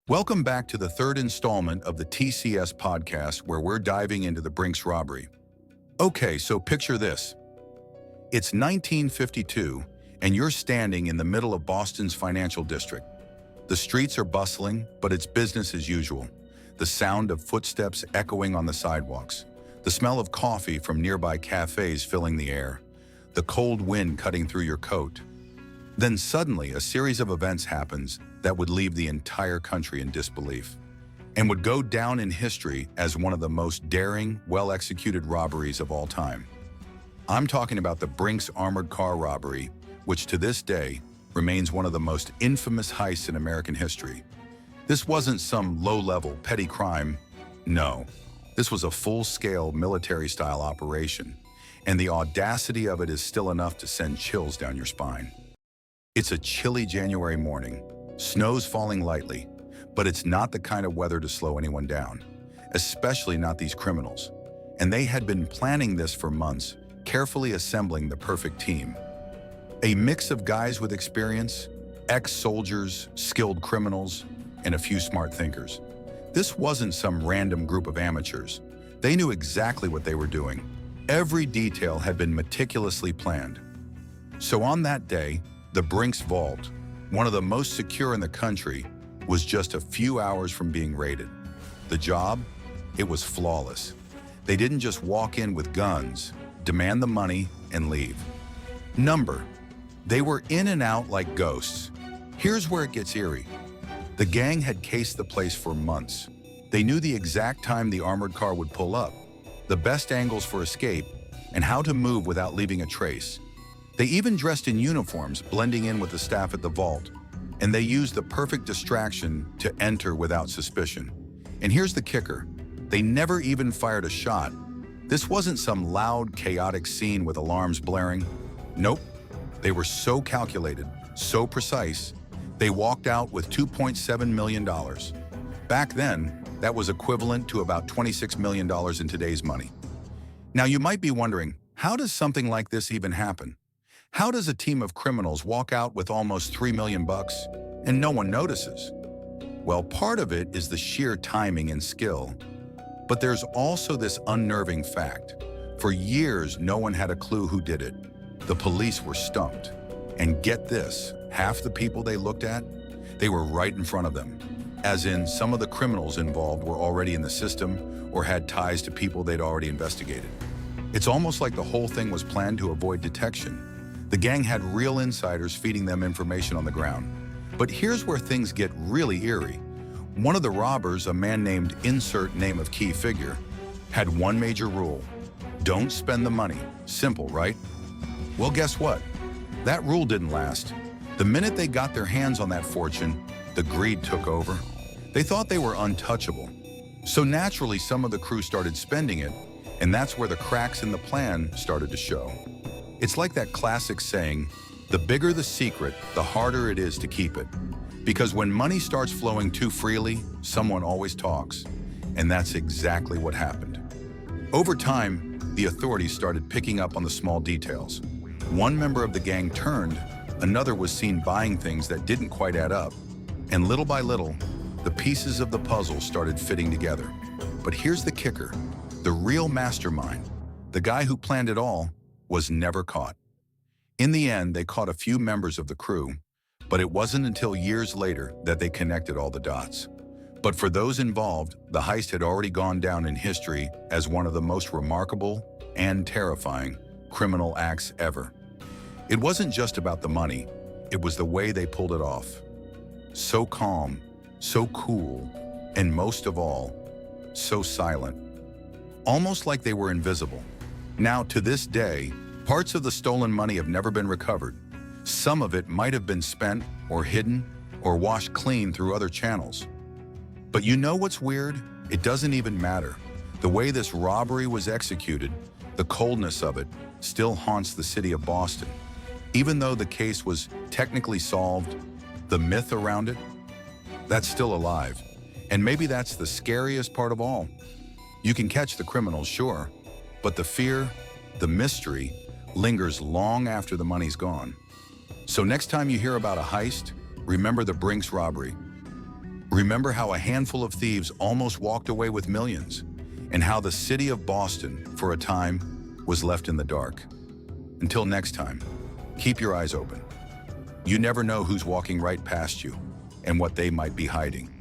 Welcome back to the third installment of the TCS podcast where we're diving into the Brinks robbery. Okay, so picture this. It's 1952 and you're standing in the middle of Boston's financial district. The streets are bustling, but it's business as usual. The sound of footsteps echoing on the sidewalks, the smell of coffee from nearby cafes filling the air, the cold wind cutting through your coat. Then suddenly a series of events happens that would leave the entire country in disbelief and would go down in history as one of the most daring, well-executed robberies of all time. I'm talking about the Brinks armored car robbery, which to this day remains one of the most infamous heists in American history. This wasn't some low-level petty crime. No, this was a full-scale military-style operation, and the audacity of it is still enough to send chills down your spine. It's a chilly January morning. Snow's falling lightly, but it's not the kind of weather to slow anyone down, especially not these criminals. And they had been planning this for months, carefully assembling the perfect team. A mix of guys with experience, ex-soldiers, skilled criminals, and a few smart thinkers. This wasn't some random group of amateurs. They knew exactly what they were doing. Every detail had been meticulously planned. So on that day, the Brinks vault, one of the most secure in the country, was just a few hours from being raided. The job? It was flawless. They didn't just walk in with guns, demand the money, and leave. They were in and out like ghosts. Here's where it gets eerie. The gang had cased the place for months. They knew the exact time the armored car would pull up, the best angles for escape, and how to move without leaving a trace. They even dressed in uniforms, blending in with the staff at the vault, and they used the perfect distraction to enter without suspicion. And here's the kicker. They never even fired a shot. This wasn't some loud, chaotic scene with alarms blaring. Nope. They were so calculated, so precise, they walked out with $2.7 million. Back then, that was equivalent to about $26 million in today's money. Now you might be wondering, how does something like this even happen? How does a team of criminals walk out with almost $3 million and no one notices? Well, part of it is the sheer timing and skill, but there's also this unnerving fact. For years, no one had a clue who did it. The police were stumped. And get this, half the people they looked at, they were right in front of them. As in, some of the criminals involved were already in the system or had ties to people they'd already investigated. It's almost like the whole thing was planned to avoid detection. The gang had real insiders feeding them information on the ground. But here's where things get really eerie. One of the robbers, a man named Insert Name of Key Figure, had one major rule. Don't spend the money. Simple, right? Well, guess what? That rule didn't last. The minute they got their hands on that fortune, the greed took over. They thought they were untouchable. So naturally, some of the crew started spending it, and that's where the cracks in the plan started to show. It's like that classic saying, the bigger the secret, the harder it is to keep it. Because when money starts flowing too freely, someone always talks. And that's exactly what happened. Over time, the authorities started picking up on the small details. One member of the gang turned, another was seen buying things that didn't quite add up. And little by little, the pieces of the puzzle started fitting together. But here's the kicker. The real mastermind, the guy who planned it all, was never caught. In the end, they caught a few members of the crew, but it wasn't until years later that they connected all the dots. But for those involved, the heist had already gone down in history as one of the most remarkable and terrifying criminal acts ever. It wasn't just about the money, it was the way they pulled it off. So calm, so cool, and most of all, so silent. Almost like they were invisible. Now, to this day, parts of the stolen money have never been recovered. Some of it might have been spent or hidden or washed clean through other channels. But you know what's weird? It doesn't even matter. The way this robbery was executed, the coldness of it, still haunts the city of Boston. Even though the case was technically solved, the myth around it, that's still alive. And maybe that's the scariest part of all. You can catch the criminals, sure, but the fear, the mystery, lingers long after the money's gone. So next time you hear about a heist, remember the Brinks robbery. Remember how a handful of thieves almost walked away with millions, and how the city of Boston, for a time, was left in the dark. Until next time, keep your eyes open. You never know who's walking right past you and what they might be hiding.